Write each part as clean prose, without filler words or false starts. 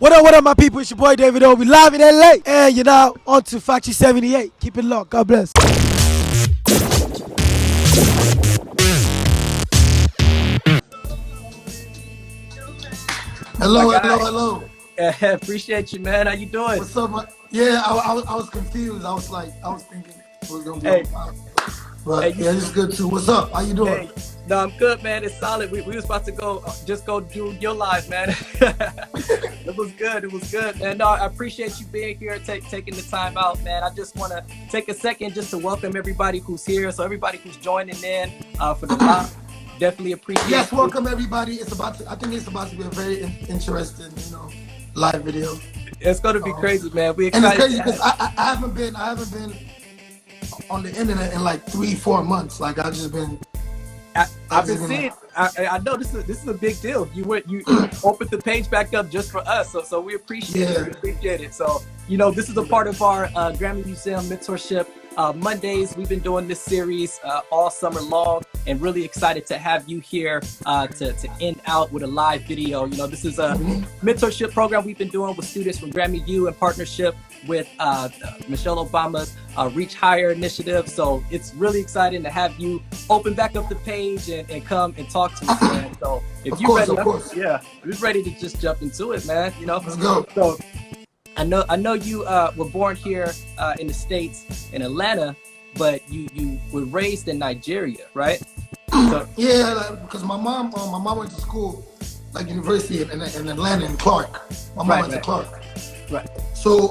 What up, my people? It's your boy Davido. We live in LA. And you're now on to Factory 78. Keep it locked. God bless. Hello, hello. Appreciate you, man. How you doing? What's up, man? Yeah, I was confused. I was thinking it was gonna be on fire. But yeah, it's good too. What's up? How you doing? No, I'm good, man. It's solid. We was about to go do your live, man. It was good, man. No, I appreciate you being here, taking the time out, man. I just want to take a second just to welcome everybody who's here. So everybody who's joining in for the live, definitely appreciate. Yes, welcome everybody. I think it's about to be a very interesting, live video. It's going to be crazy, man. We and excited. it's crazy because I haven't been on the internet in like 3-4 months. Like I've just been. I've been seeing. I know this is a big deal. You opened the page back up just for us, so we appreciate it. We appreciate it. So this is a part of our GRAMMY Museum Mentorship Mondays. We've been doing this series all summer long, and really excited to have you here to end out with a live video. This is a mentorship program we've been doing with students from GRAMMY U in partnership with Michelle Obama's Reach Higher initiative. So it's really exciting to have you open back up the page and come and talk to us, man. So if you're ready, we're ready to just jump into it, man. Let's go. So I know you were born here in the States in Atlanta, but you were raised in Nigeria, right? So, yeah, because my mom went to school, like university in Atlanta in Clark. My mom went to Clark. Right. So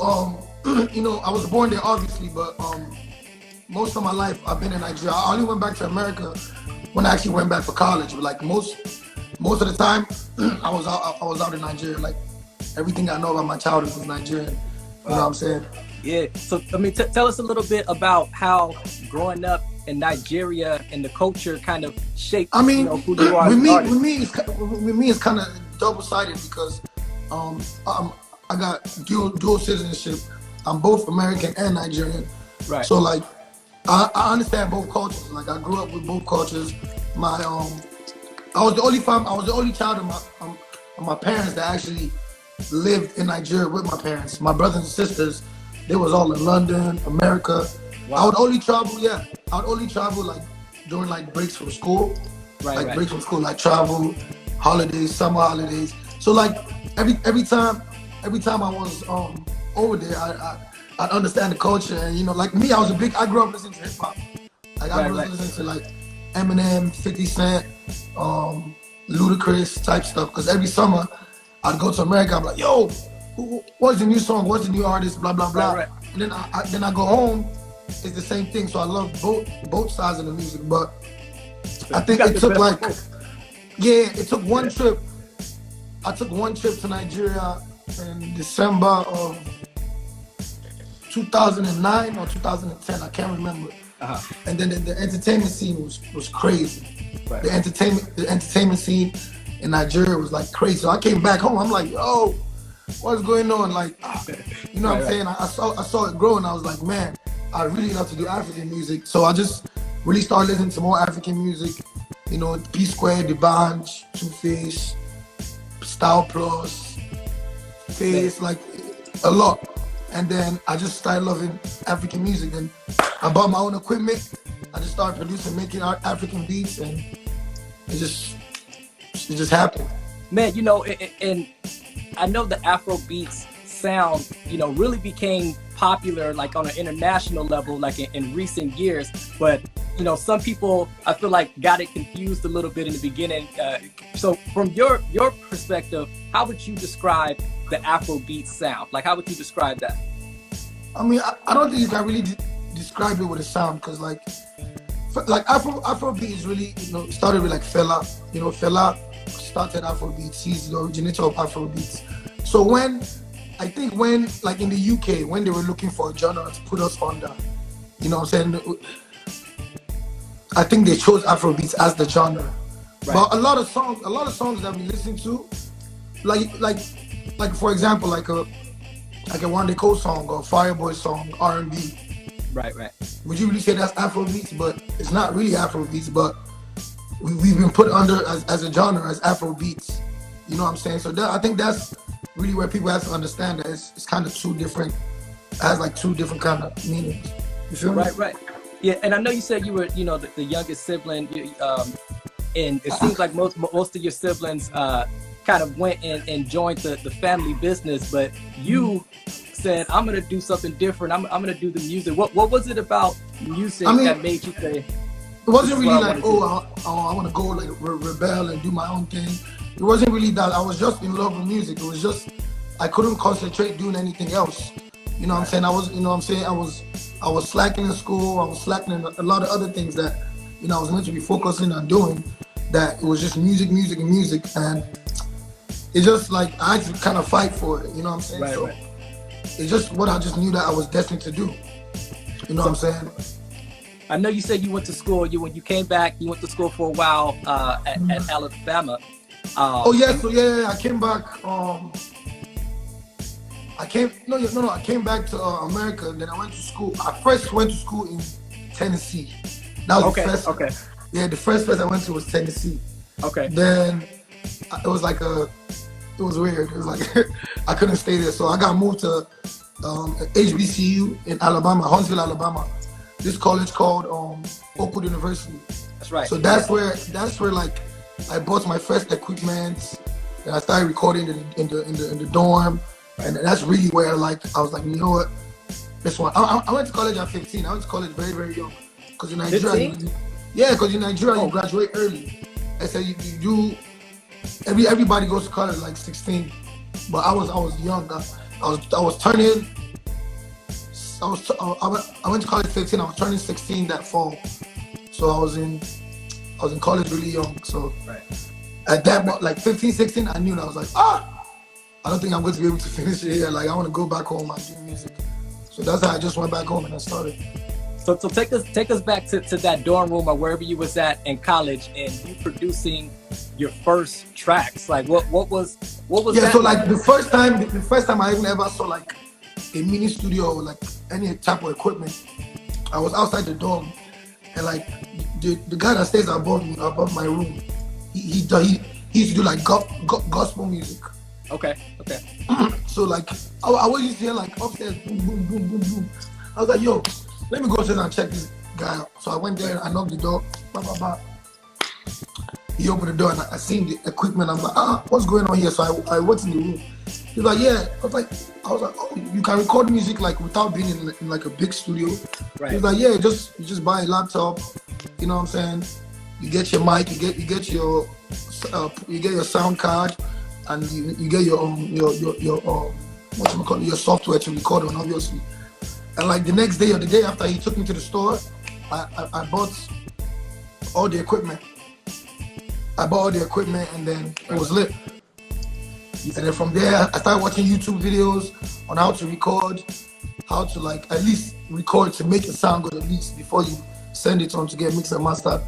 I was born there obviously, but most of my life I've been in Nigeria. I only went back to America when I actually went back for college. But like most of the time, I was out in Nigeria. Like everything I know about my childhood was Nigerian. You know what I'm saying? Yeah. So tell us a little bit about how growing up in Nigeria and the culture kind of shaped. Who you are. With me, it's kind of double-sided because I got dual citizenship. I'm both American and Nigerian. Right. So like, I understand both cultures. Like I grew up with both cultures. I was the only child of my parents that actually lived in Nigeria with my parents. My brothers and sisters, they was all in London, America. Wow. I would only travel like during like breaks from school. Breaks from school, like travel, holidays, summer holidays. So like every time I was over there, I understand the culture, and like me, I grew up listening to hip hop. Like I grew up listening to like Eminem, 50 Cent, Ludacris type stuff. Because every summer I'd go to America. I'm like, yo, what's the new song? What's the new artist? Blah blah blah. Right. And then I go home. It's the same thing. So I love both sides of the music. But I think it took it took one trip. I took one trip to Nigeria in December of 2009 or 2010, I can't remember. And then the entertainment scene was crazy. Right. The entertainment scene in Nigeria was like crazy. So I came back home. I'm like, yo, what's going on? Like, what I'm saying? I saw it grow, and I was like, man, I really love to do African music. So I just really started listening to more African music. P Square, D'banj, Two Face, Style Plus, Face, like a lot. And then I just started loving African music, and I bought my own equipment. I just started producing, making African beats, and it just happened. Man, and I know the Afro beats sound, really became popular like on an international level, like in recent years. But some people, I feel like, got it confused a little bit in the beginning. So from your perspective, how would you describe the Afrobeat sound? Like, how would you describe that? I don't think you can really describe it with a sound, because like Afrobeat is really, started with like Fela. Fela started Afrobeat. He's the originator of Afrobeat. So when like in the UK, when they were looking for a genre to put us under, what I'm saying? I think they chose Afrobeats as the genre. Right. But a lot of songs that we listen to, like for example, like a Wande Coal song or Fireboy song, R&B. Right. Would you really say that's Afrobeats? But it's not really Afrobeats, but we've been put under as a genre as Afrobeats. You know what I'm saying? So I think that's really where people have to understand that it's kind of two different. It has like two different kind of meanings. You feel me? Right. Yeah, and I know you said you were, the youngest sibling, and it seems like most of your siblings kind of went and joined the family business, but you said, I'm gonna do something different. I'm gonna do the music. What was it about music that made you say? It wasn't really like, I want to go like rebel and do my own thing. It wasn't really that. I was just in love with music. It was just I couldn't concentrate doing anything else. You know what I'm saying? I was slacking in school. I was slacking in a lot of other things that, I was meant to be focusing on doing. That it was just music, and it's just like I had to kind of fight for it. You know what I'm saying? Right. It's just what I just knew that I was destined to do. You know what I'm saying? I know you said you went to school. When you came back, you went to school for a while at Alabama. I came back. I came back to America. Then I went to school. I first went to school in Tennessee. That was the first. Okay. Yeah, the first place I went to was Tennessee. Okay. Then it was weird. It was like I couldn't stay there, so I got moved to HBCU in Alabama, Huntsville, Alabama. This college called Oakwood University. That's right. So that's where like I bought my first equipment, and I started recording in the dorm, and that's really where like I was like, you know what, this one. I went to college at 15. I went to college very, very young, because in Nigeria, you graduate early. I said you do. Everybody goes to college like 16, but I was young. I was turning. I went to college 15. I was turning 16 that fall, so I was in college really young. So at that, like 15, 16, I knew that I was like, I don't think I'm going to be able to finish it here. Like I want to go back home and do music. So that's how I just went back home and I started. So take us back to that dorm room or wherever you was at in college, and you producing your first tracks. Like what was that? Yeah, so like the first time I even ever saw like a mini studio or like any type of equipment, I was outside the dorm, and like the guy that stays above my room, he used to do like gospel music. Okay. So like I was used to hear like upstairs boom boom boom boom boom. I was like, yo, let me go upstairs and check this guy out. So I went there, I knocked the door, He opened the door and I seen the equipment. I'm like, what's going on here? So I went in the room. He was like, yeah. I was like, oh, you can record music like without being in like a big studio. Right. He was like, yeah, you just buy a laptop. You know what I'm saying? You get your mic, you get your sound card, and you get your your software to record on, obviously. And like the next day or the day after, he took me to the store. I bought all the equipment. And then it was lit. And then from there, I started watching YouTube videos on how to record, how to like at least record to make it sound good at least before you send it on to get mixed and mastered.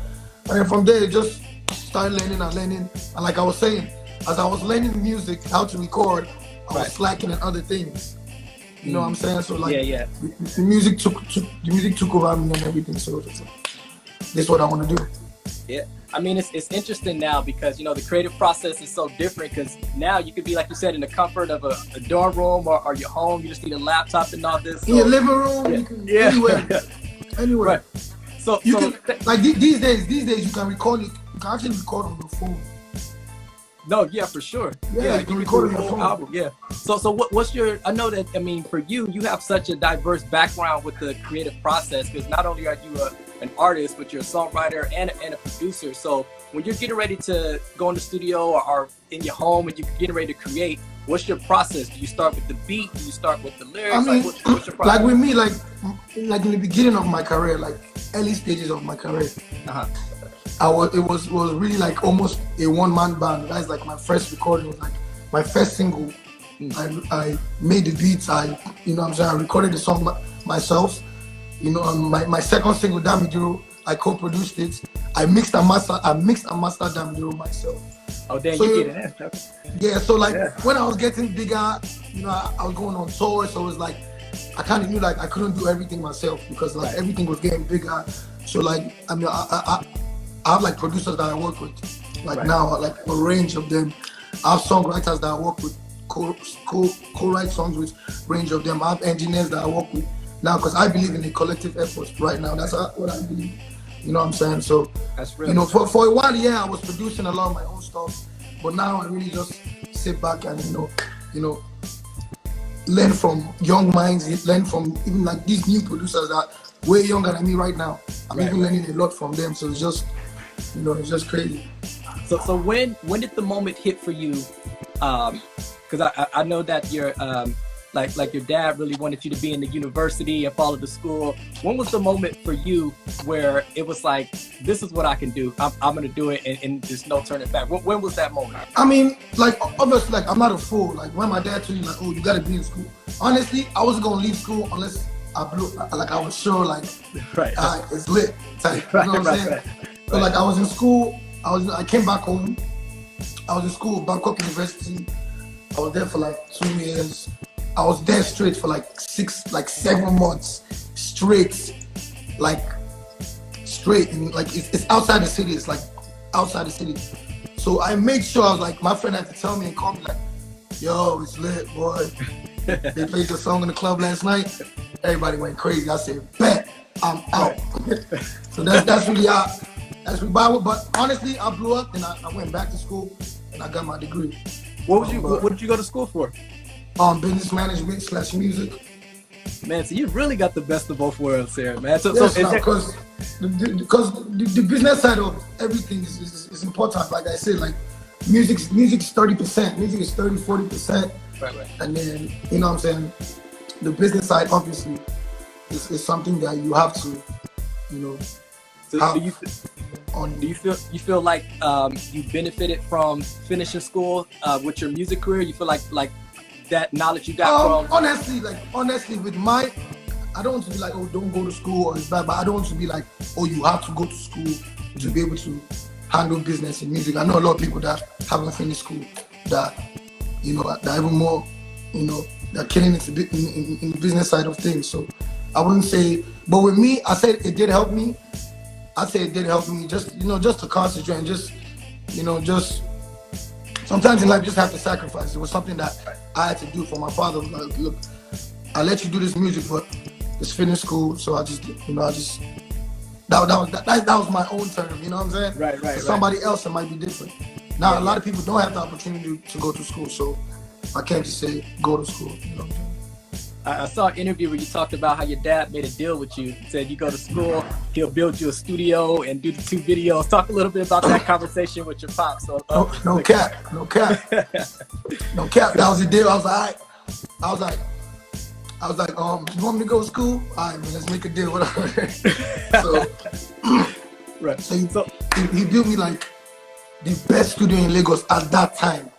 And then from there, it just started learning. And like I was saying, as I was learning music, how to record, I was slacking in other things. You know what I'm saying? So like, the music took over me and everything. So this is what I want to do. Yeah, I mean, it's interesting now because, the creative process is so different, because now you could be, like you said, in the comfort of a dorm room or your home. You just need a laptop and all this. So, in your living room, you can, anywhere. Right. So you can, like these days you can record it. You can actually record on your phone. No, yeah, for sure. Yeah, you can record on your phone. Album, yeah. So what's your? I know that, for you have such a diverse background with the creative process, because not only are you an artist, but you're a songwriter and a producer. So when you're getting ready to go in the studio or in your home and you're getting ready to create, what's your process? Do you start with the beat? Do you start with the lyrics? I mean, what's your process? like with me, like in the beginning of my career, like early stages of my career, it was really like almost a one-man band. That's like my first recording, was like my first single. I made the beats. I recorded the song myself. My second single, Davido, I co-produced it. I mixed and mastered Davido myself. Oh, damn, you get it. Okay. Yeah, so like when I was getting bigger, I was going on tour, so it was like I kind of knew like I couldn't do everything myself, because like everything was getting bigger. So like I have like producers that I work with, like now, like a range of them. I have songwriters that I work with co-write songs with range of them. I have engineers that I work with now because I believe in a collective effort right now. That's what I believe. You know what I'm saying? So, that's really for a while, yeah, I was producing a lot of my own stuff, but now I really just sit back and learn from young minds, learn from even like these new producers that are way younger than me right now. I'm even learning a lot from them. So it's just, it's just crazy. So when did the moment hit for you? Because I know that you're like your dad really wanted you to be in the university and follow the school. When was the moment for you where it was like, this is what I can do. I'm gonna do it, and there's no turning back. When was that moment? I mean, like obviously, like I'm not a fool. Like when my dad told me, like, oh, you gotta be in school. Honestly, I wasn't gonna leave school unless I blew. Like I was sure, like, it's lit. Type, you know what I'm saying? Right. So like I was in school. I came back home. I was in school, Bangkok University. I was there for like 2 years. I was there straight for like 7 months straight, and like it's outside the city. It's like outside the city. So I made sure I was like, my friend had to tell me and call me like, yo, it's lit, boy. They played the song in the club last night. Everybody went crazy. I said, bet, I'm out. So that's really how. But honestly, I blew up and I went back to school and I got my degree. What did you go to school for? Business management / music. Man, so you really got the best of both worlds here, man. Because the business side of everything is important. Like I said, like music's 30%, music is 30-40%. Right. And then, you know what I'm saying, the business side obviously is something that you have to, So do you feel like you benefited from finishing school with your music career? You feel like that knowledge you got from? Honestly, with my, I don't want to be like, oh, don't go to school or it's bad, but I don't want to be like, oh, you have to go to school to be able to handle business in music. I know a lot of people that haven't finished school that, that even more, they're killing it in the business side of things. So I wouldn't say, but with me, I said it did help me. Just, just to concentrate and just sometimes in life you just have to sacrifice. It was something that I had to do for my father. Like, look, I let you do this music, but just finish school. So I just that was my own term. You know what I'm saying? Right. For somebody else, it might be different. Now, a lot of people don't have the opportunity to go to school, so I can't just say go to school. You know what I'm saying? I saw an interview where you talked about how your dad made a deal with you. He said you go to school, he'll build you a studio and do the 2 videos. Talk a little bit about that conversation with your pop. So no cap. That was the deal. I was like, you want me to go to school? All right, man, let's make a deal. Right. So he built me like the best studio in Lagos at that time.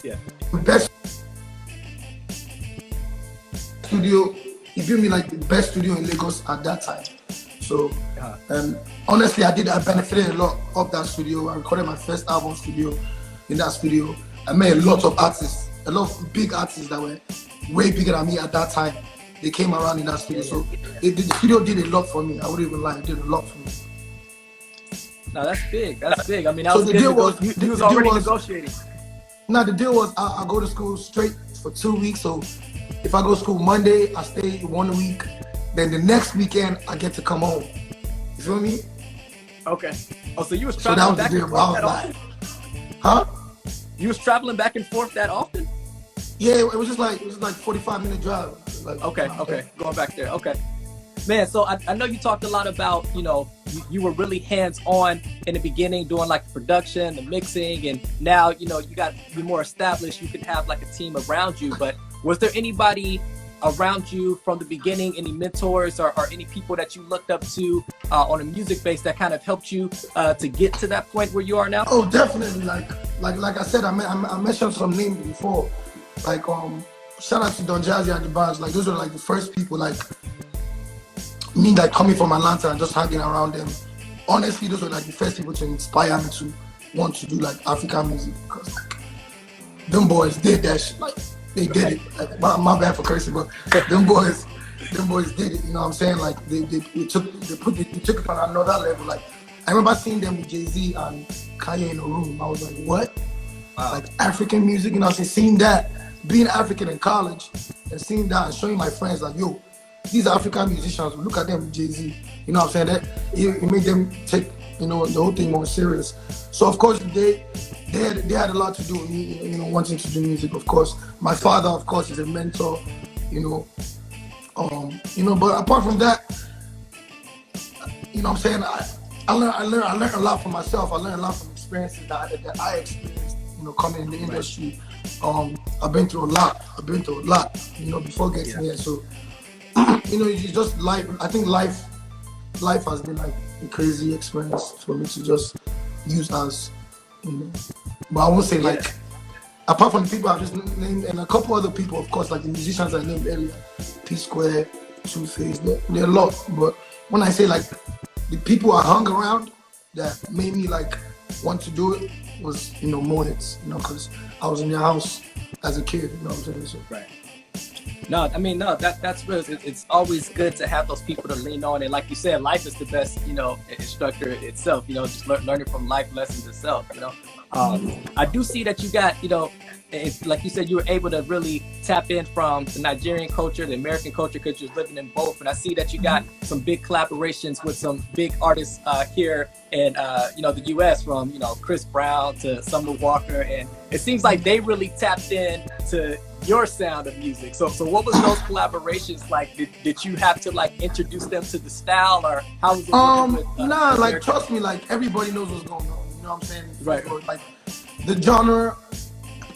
Yeah. The best studio. He built me like the best studio in Lagos at that time. So, honestly, I benefited a lot of that studio. I recorded my first album studio in that studio. I met a lot of artists, a lot of big artists that were way bigger than me at that time. They came around in that studio. So the studio did a lot for me. I wouldn't even lie, it did a lot for me. No, that's big. I mean, you was already negotiating. No, the deal was I go to school straight for 2 weeks. So if I go to school Monday, I stay 1 week. Then the next weekend, I get to come home. You feel me? Okay. Oh, so you was traveling back and forth that often? Huh? You was traveling back and forth that often? Yeah, it was just like 45-minute drive. Okay. Going back there. Okay. Man, so I know you talked a lot about, you were really hands-on in the beginning doing like the production, the mixing, and now, you're more established. You can have like a team around you. But was there anybody around you from the beginning, any mentors or any people that you looked up to on a music base that kind of helped you to get to that point where you are now? Oh, definitely. Like I said, I mentioned some names before. Like shout out to Don Jazzy and the Bars. Like those were like the first people like me, like coming from Atlanta and just hanging around them. Honestly, those were like the first people to inspire me to want to do like African music, because like them boys did that shit. Like they did it. Like, my bad for cursing, but them boys did it. You know what I'm saying? Like they took it on another level. Like I remember seeing them with Jay-Z and Kanye in a room. I was like, what? Wow. Like African music, seeing that being African in college and seeing that and showing my friends like, yo, these African musicians, look at them with Jay-Z. You know what I'm saying? That it made them take, you know, the whole thing more serious. So of course they had a lot to do with me, you know, wanting to do music. Of course, my father, of course, is a mentor. You know, but apart from that, you know what I'm saying, I learned a lot from myself. I learned a lot from experiences that I experienced, you know, coming in the industry. I've been through a lot, you know, before getting here. So, you know, it's just life. I think life has been like a crazy experience for me to just use as, you know. But I won't say like, apart from the people I just named and a couple other people, of course, like the musicians I named earlier, P Square, Two Face, they're a lot. But when I say like the people I hung around that made me like want to do it was, you know, Motives, you know, because I was in their house as a kid, you know what I'm saying? So, right. No, I mean, no, that's real. It's always good to have those people to lean on. And like you said, life is the best, you know, instructor itself, you know, just learning from life lessons itself, you know. I do see that you got, you know, like you said, you were able to really tap in from the Nigerian culture, the American culture, because you're living in both. And I see that you got some big collaborations with some big artists here in, you know, the U.S., from, you know, Chris Brown to Summer Walker. And it seems like they really tapped in to your sound of music. So what was those collaborations like? Did you have to like introduce them to the style, or how was it working with, nah, like trust me, like everybody knows what's going on. You know what I'm saying? Right. Like the genre,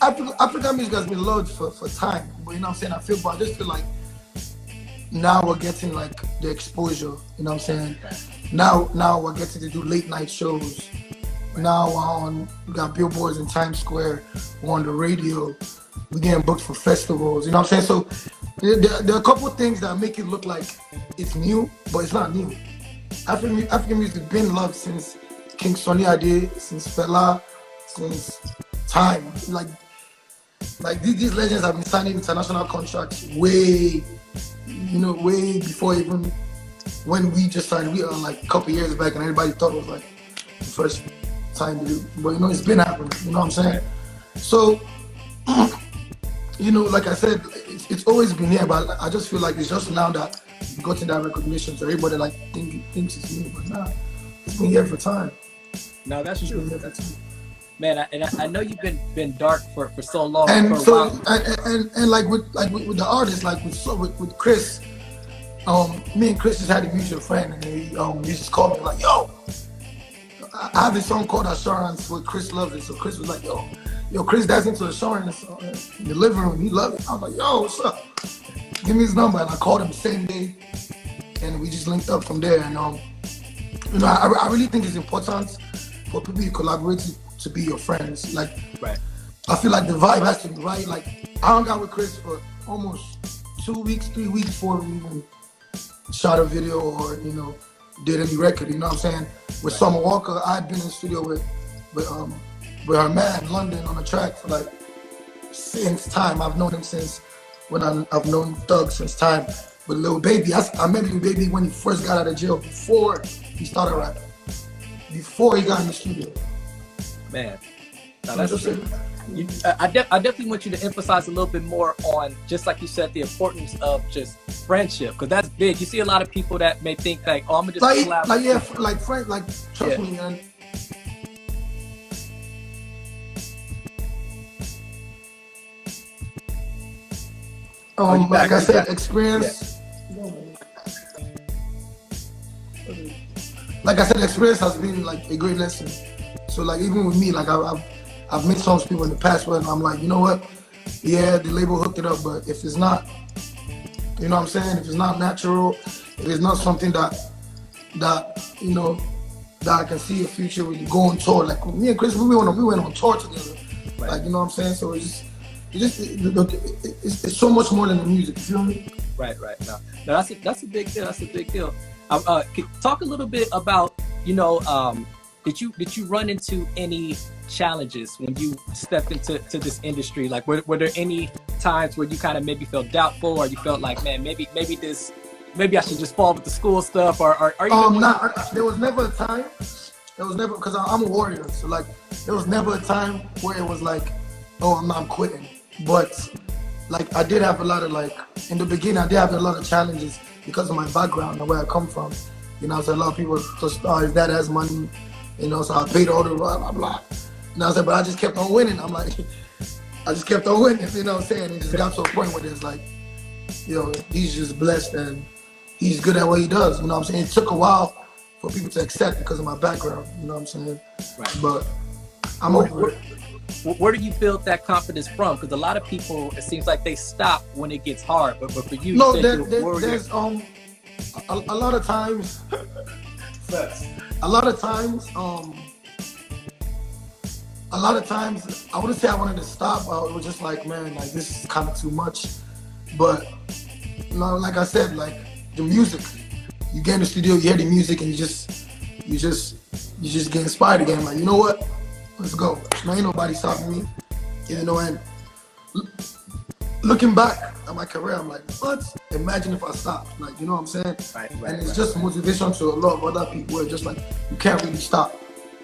African music has been loved for time. But you know what I'm saying? I just feel like now we're getting like the exposure. You know what I'm saying? Now we're getting to do late night shows. Now we got billboards in Times Square. We're on the radio. We're getting booked for festivals. You know what I'm saying? So there are a couple of things that make it look like it's new, but it's not new. African music has been loved since King Sunny Ade, since Fela, since time. Like these legends have been signing international contracts way before even when we just signed. We are like a couple years back, and everybody thought it was like the first time to do. But you know, it's been happening. You know what I'm saying? So, you know, like I said, it's always been here, but I just feel like it's just now that we got to that recognition. So everybody like thinks it's new, but nah, it's been here for time. No, that's true. Man, I know you've been dark for so long. And for so and like with the artists, like with Chris, me and Chris just had a mutual friend, and he just called me like, yo, I have this song called Assurance with Chris Loves It. So Chris was like, yo, Chris dancing to Assurance in the living room. He loved it. I was like, yo, what's up? Give me his number, and I called him the same day, and we just linked up from there. And you know, I really think it's important for people you collaborate to be your friends. Like, right. I feel like the vibe has to be right. Like, I hung out with Chris for almost 2 weeks, 3 weeks before we even shot a video or, you know, did any record. You know what I'm saying? With Summer Walker, I'd been in the studio with her man, London, on a track for like since time. I've known him since when I've known Thug since time. With Lil Baby, I met Lil Baby when he first got out of jail, before he started rapping, before he got in the studio. Man, no, that's true. I definitely want you to emphasize a little bit more on, just like you said, the importance of just friendship, because that's big. You see a lot of people that may think like, oh, I'm gonna just collab. Like friend, like trust me, man. Like I said, experience. Yeah. Like I said, experience has been like a great lesson. So like even with me, like I've made songs with people in the past where I'm like, you know what? Yeah, the label hooked it up, but if it's not, you know what I'm saying? If it's not natural, if it's not something that you know, that I can see a future with, go on tour. Like me and Chris, we went on tour together. Right. Like, you know what I'm saying? So it's so much more than the music. You feel me? Right. No, that's a big deal. That's a big deal. Talk a little bit about, you know, did you run into any challenges when you stepped into this industry? Like, were there any times where you kind of maybe felt doubtful, or you felt like, man, maybe I should just fall with the school stuff, or there was never a time. There was never, because I'm a warrior. So like, there was never a time where it was like, oh, I'm quitting. But like I did have a lot of like in the beginning. I did have a lot of challenges because of my background and where I come from. You know, so a lot of people just, oh, his dad has money. You know, so I paid all the blah blah blah. And I was like, but I just kept on winning. I'm like, I just kept on winning. You know what I'm saying? It just got to a point where it's like, you know, he's just blessed and he's good at what he does. You know what I'm saying? It took a while for people to accept because of my background. You know what I'm saying? Right. But I'm over it. Where do you build that confidence from? Because a lot of people, it seems like they stop when it gets hard. But for you, no, you there's a lot of times. A lot of times, I wouldn't say I wanted to stop. It was just like, man, like this is kind of too much. But you know, like I said, like the music, you get in the studio, you hear the music, and you just get inspired again. Like, you know what? Let's go. Now ain't nobody stopping me. You know, and looking back at my career, I'm like, what? Imagine if I stopped. Like, you know what I'm saying? Right, and it's just motivation to a lot of other people. It's just like, you can't really stop.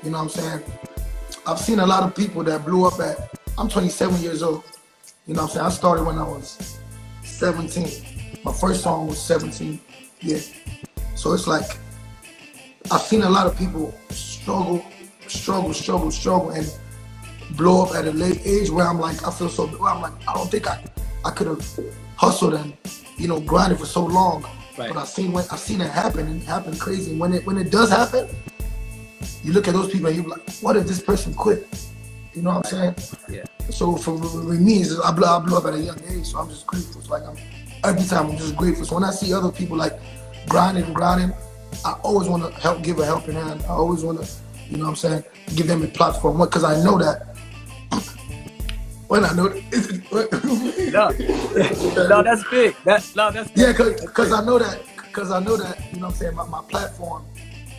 You know what I'm saying? I've seen a lot of people that blew up I'm 27 years old. You know what I'm saying? I started when I was 17. My first song was 17. Yeah. So it's like, I've seen a lot of people struggle, and blow up at a late age where I'm like, I feel so, where I'm like, I don't think I could have hustled and, you know, grinded for so long. Right. But I've seen it happen, and happen crazy. And when it does happen, you look at those people and you're like, what if this person quit? You know what I'm saying? Yeah. So with me, it's just, I blew up at a young age, so I'm just grateful. So like every time I'm just grateful. So when I see other people like grinding, I always want to give a helping hand. I always want to, you know what I'm saying, give them a platform. Because I know that when I know no, that's big. That's yeah, because I know that, you know what I'm saying, my platform.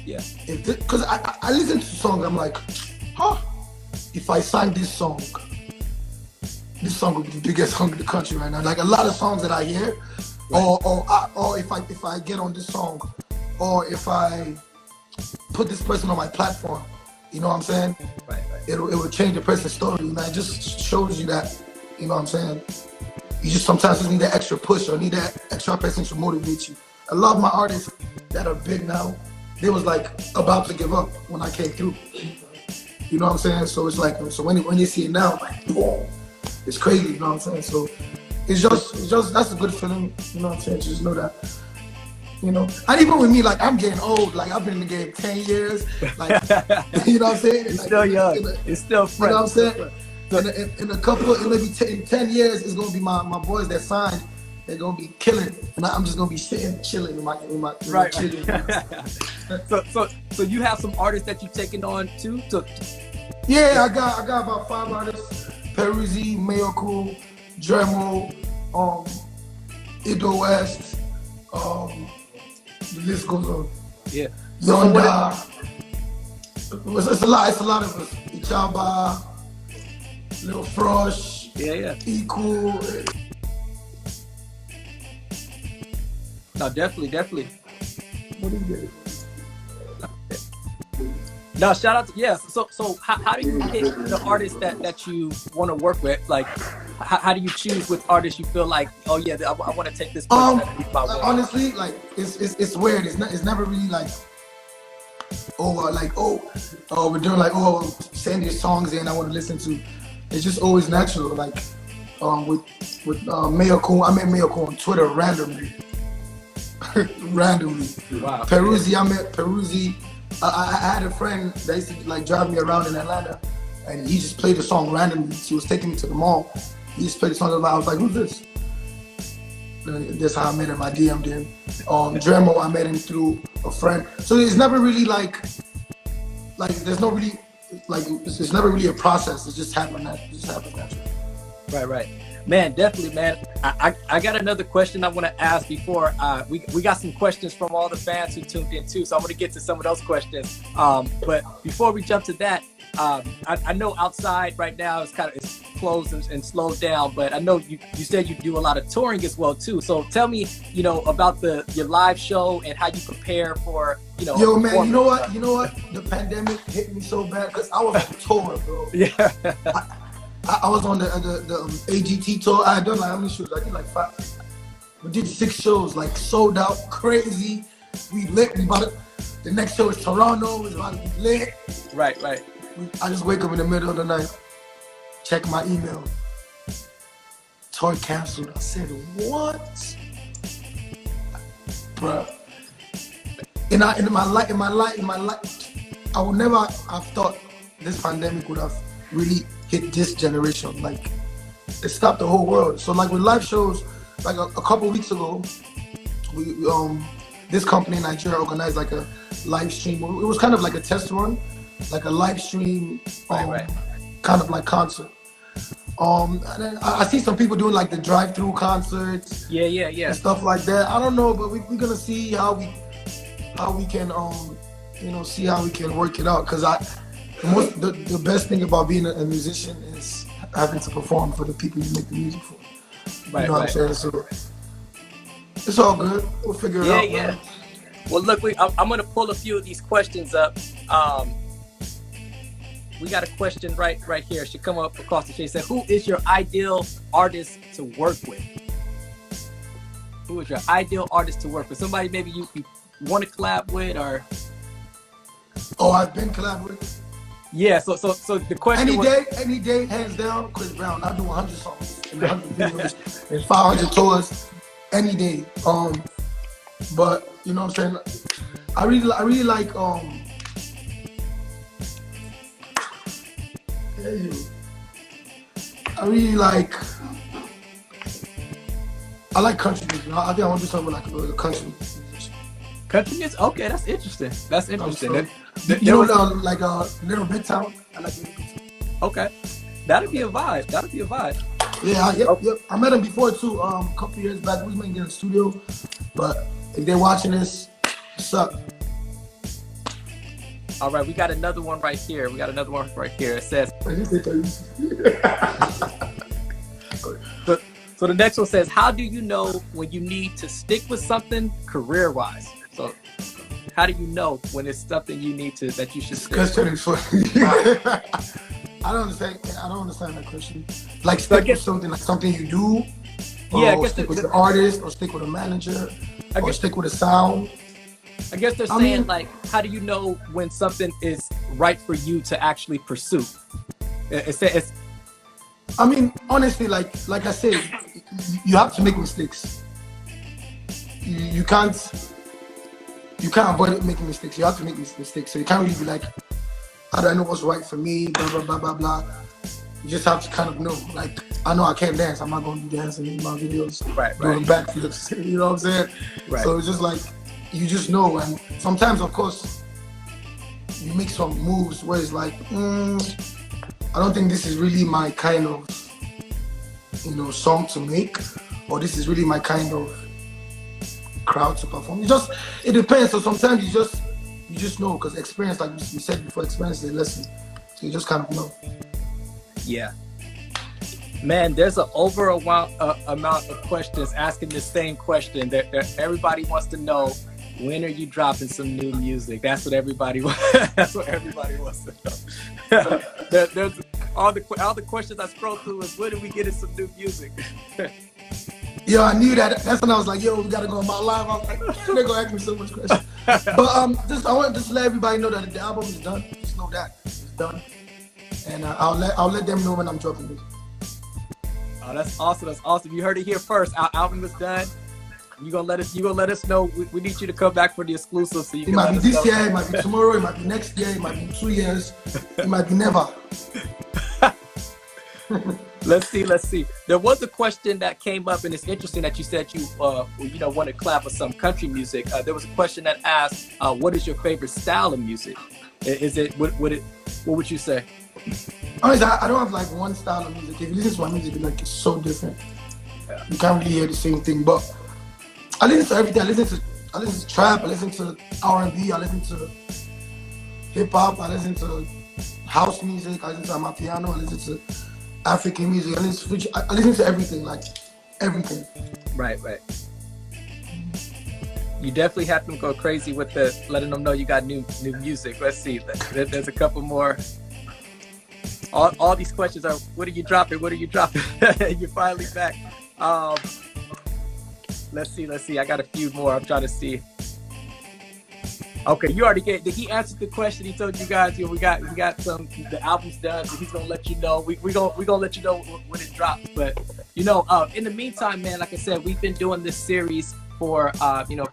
Yeah. Because I listen to songs, I'm like, if I sang this song would be the biggest song in the country right now. Like a lot of songs that I hear, right. or if I get on this song, or if I put this person on my platform, you know what I'm saying? Right. It will change the person's story. And it just shows you that, you know what I'm saying? You just sometimes just need that extra push or need that extra person to motivate you. A lot of my artists that are big now, they was like about to give up when I came through. You know what I'm saying? So it's like, so when you see it now, like, boom, it's crazy, you know what I'm saying? So it's just that's a good feeling, you know what I'm saying? Just know that, you know. And even with me, like I'm getting old, like I've been in the game 10 years, like, you know what I'm saying? It's like, still young, it's still fresh. You know what I'm saying? In maybe 10 years, it's gonna be my boys that signed. They're gonna be killing, and I'm just gonna be sitting, chilling in my right. chilling. So you have some artists that you've taken on too? Yeah, I got about 5 artists: Peruzzi, Mayoko, Dremo, Ido West. The list goes on. Yeah. Yonda. It's a lot of us. Ichaba, Little Frosh. Yeah. Equal. No, definitely. What is it? No, shout out to, so how do you pick the artists that you want to work with? Like, how do you choose which artists you feel like, oh yeah, I want to take this person? Honestly, like it's weird. It's never really like, we're doing like, send your songs in, I want to listen to. It's just always natural. Like with Mayoko, I met Mayoko on Twitter randomly. Wow. Peruzzi, I met Peruzzi. I had a friend that used to like drive me around in Atlanta, and he just played the song randomly. He was taking me to the mall. He just played the song. I was like, who's this? And that's how I met him. I DM'd him. Dremo, I met him through a friend. So it's never really like there's no really, like, it's never really a process. It just happened naturally. Right. Man, definitely, man. I got another question I want to ask before we got some questions from all the fans who tuned in too. So I'm going to get to some of those questions. But before we jump to that, I know outside right now it's closed and slowed down, but I know you said you do a lot of touring as well too. So tell me, about your live show and how you prepare for, Yo, man, you know what? The pandemic hit me so bad because I was on tour, bro. Yeah. I was on the AGT tour. I had done like how many shows? I did like 5. We did 6 shows, like sold out, crazy. We lit. The next show is Toronto. It's about to be lit. Right. I just wake up in the middle of the night, check my email. Tour canceled. I said, what? Bruh. In my life, I would never have thought this pandemic would have really hit this generation. Like, it stopped the whole world. So like with live shows, like a couple weeks ago, we this company in Nigeria organized like a live stream. It was kind of like a test run, like a live stream, kind of like concert. And then I see some people doing like the drive-through concerts, and stuff like that. I don't know, but we're gonna see how we can see how we can work it out. Because the best thing about being a musician is having to perform for the people you make the music for. Right, you know what I'm saying? So it's all good. We'll figure it out. Yeah. Well, look, I'm gonna pull a few of these questions up. We got a question right here. It should come up across the shade. Said, who is your ideal artist to work with? Who is your ideal artist to work with? Somebody maybe you want to collab with, or? Oh, I've been collaborating. Yeah. So the question. Any day, hands down, Chris Brown. I do 100 songs and 100 videos and 500 tours any day. But you know what I'm saying? I really like I like country music. I think I want to do something like a country music. Country music? Okay, that's interesting. That's interesting. Like Little Big Town. I like Little Big Town. Okay, that'd be a vibe. Yeah, yep. I met him before too. A couple years back. We was making in the studio. But if they're watching this, what's up? All right, we got another one right here. It says. So the next one says, how do you know when you need to stick with something career-wise? So how do you know when it's something that you should stick with? Question is funny. I don't understand that question. Like stick with something, like something you do? Or stick with the artist, or stick with a manager, or stick with a sound? I guess they're saying, like, how do you know when something is right for you to actually pursue? I mean, honestly, like I said, you have to make mistakes. You can't avoid making mistakes. You have to make mistakes. So you can't really be like, how do I know what's right for me? Blah blah blah blah blah. You just have to kind of know. Like, I know I can't dance. I'm not going to be dancing in my videos, doing backflips. You know what I'm saying? Right. So it's just like, you just know. And sometimes, of course, you make some moves where it's like, I don't think this is really my kind of, song to make, or this is really my kind of crowd to perform. It depends. So sometimes you just know, because experience, like we said before, experience is a lesson. So you just kind of know. Yeah. Man, there's an amount of questions asking the same question. Everybody wants to know, when are you dropping some new music? That's what everybody wants. That's what everybody wants to know. There's all the questions I scroll through is, when are we getting some new music? Yo, I knew that. That's when I was like, yo, we gotta go on my live. I was like, they're gonna ask me so much questions. But I want to let everybody know that the album is done. Just know that it's done, and I'll let them know when I'm dropping it. Oh, that's awesome. You heard it here first. Our album is done. You gonna let us know. We need you to come back for the exclusive. So you can. It might be this year. It might be tomorrow. It might be next year. It might be 2 years. It might be never. Let's see. There was a question that came up, and it's interesting that you said you want to collab with some country music. There was a question that asked, what is your favorite style of music? What would you say? Honestly, I don't have like one style of music. If you listen to my music, it's so different. Yeah. You can't really hear the same thing, but I listen to everything. I listen to trap. I listen to R&B. I listen to hip hop. I listen to house music. I listen to amapiano. I listen to African music. I listen to everything, like everything. Right. You definitely have them go crazy with letting them know you got new music. Let's see. There's a couple more. All these questions are, what are you dropping? What are you dropping? You're finally back. Let's see. I got a few more. I'm trying to see. Okay, you already did he answer the question? He told you guys, we got the album's done, so he's gonna let you know. We gonna let you know when it drops. But in the meantime, man, like I said, we've been doing this series for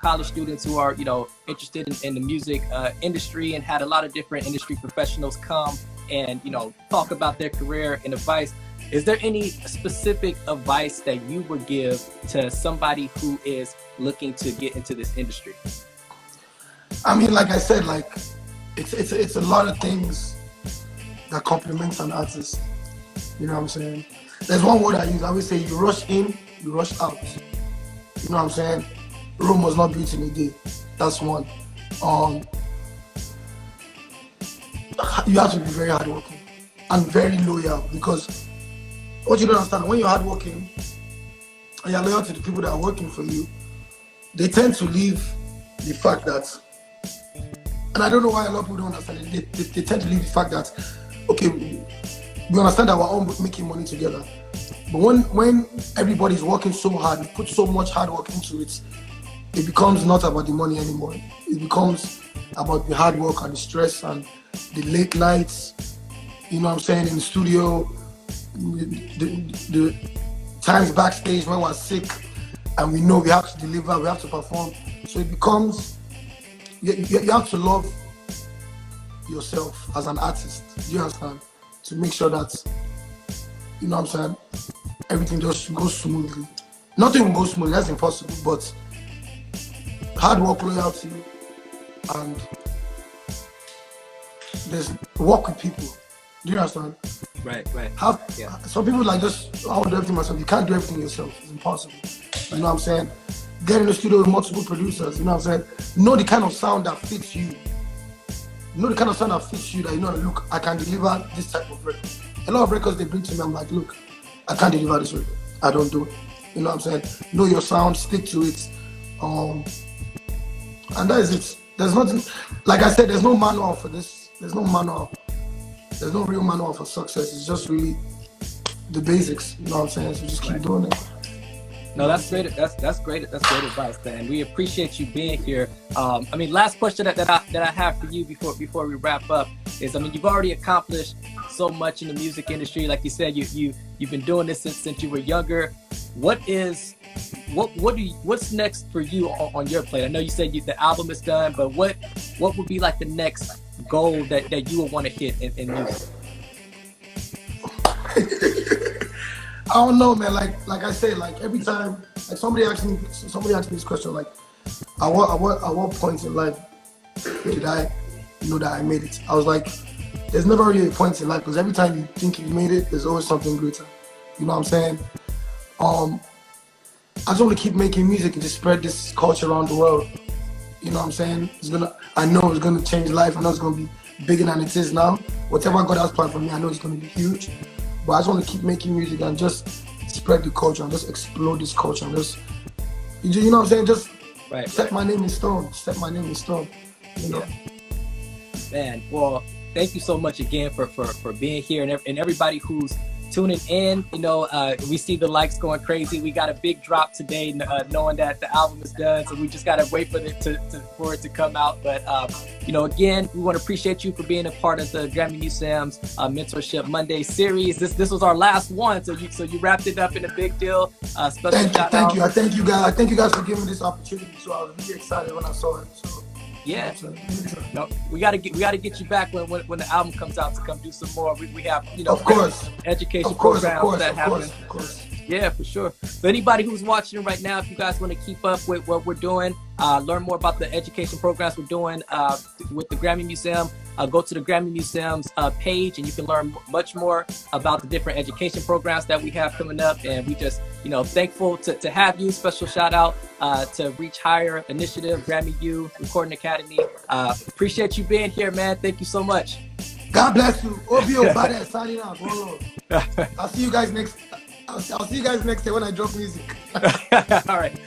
college students who are interested in the music industry, and had a lot of different industry professionals come and talk about their career and advice. Is there any specific advice that you would give to somebody who is looking to get into this industry? I mean, like I said, like it's a lot of things that complement an artist. You know what I'm saying? There's one word I use. I always say, you rush in, you rush out. You know what I'm saying? Rome was not built in a day. That's one. You have to be very hardworking and very loyal, because what you don't understand, when you're hardworking and you're loyal to the people that are working for you, they tend to leave the fact that, and I don't know why a lot of people don't understand it, they tend to leave the fact that, okay, we understand that we're all making money together, but when everybody's working so hard, you put so much hard work into it, it becomes not about the money anymore. It becomes about the hard work and the stress and the late nights, you know what I'm saying, in the studio, the times backstage when we're sick and we know we have to deliver, we have to perform. So it becomes, you have to love yourself as an artist, you understand? To make sure that, you know what I'm saying, everything just goes smoothly. Nothing will go smoothly, that's impossible, but hard work, loyalty, and there's work with people. Do you understand? Right. Some people like just, I want to do everything myself. You can't do everything yourself. It's impossible. You know what I'm saying? Get in the studio with multiple producers. You know what I'm saying? Know the kind of sound that fits you. Know the kind of sound that fits you, that look, I can deliver this type of record. A lot of records they bring to me, I'm like, look, I can't deliver this record. I don't do it. You know what I'm saying? Know your sound, stick to it. And that is it. There's nothing, like I said, there's no manual for this. There's no manual. There's no real manual for success. It's just really the basics. You know what I'm saying? So just keep doing it. No, that's great. That's great. That's great advice, man. We appreciate you being here. I mean, last question that I have for you before we wrap up is, I mean, you've already accomplished so much in the music industry. Like you said, you've been doing this since you were younger. What's next for you on your plate? I know you said the album is done, but what would be like the next goal that you would want to hit in music? I don't know, man. Like I say, like every time, like somebody asked me this question, like, at what point in life did I know that I made it? I was like, there's never really a point in life, because every time you think you've made it, there's always something greater. You know what I'm saying? I just want to keep making music and just spread this culture around the world. You know what I'm saying? I know it's gonna change life. I know it's gonna be bigger than it is now. Whatever God has planned for me, I know it's gonna be huge. But I just want to keep making music and just spread the culture and just explode this culture and just, you know what I'm saying? Just set my name in stone. Set my name in stone. You know. Man, well, thank you so much again for being here, and everybody who's tuning in. We see the likes going crazy. We got a big drop today, knowing that the album is done, so we just gotta wait for it to come out. But again, we want to appreciate you for being a part of the GRAMMY Museum's Mentorship Mondays series. This was our last one, so you wrapped it up in a big deal. Special shout out. Thank you. I thank you guys for giving me this opportunity. So I was really excited when I saw it. So. Yeah, no, we gotta get you back when the album comes out to come do some more. We have of course education programs that happen. Of course. Yeah, for sure. So anybody who's watching right now, if you guys want to keep up with what we're doing, learn more about the education programs we're doing with the GRAMMY Museum, go to the GRAMMY Museum's page, and you can learn much more about the different education programs that we have coming up. And we just, thankful to have you. Special shout out to Reach Higher Initiative, GRAMMY U Recording Academy. Appreciate you being here, man. Thank you so much. God bless you. Obio Bada signing out. I'll see you guys next. I'll see you guys next day when I drop music. All right.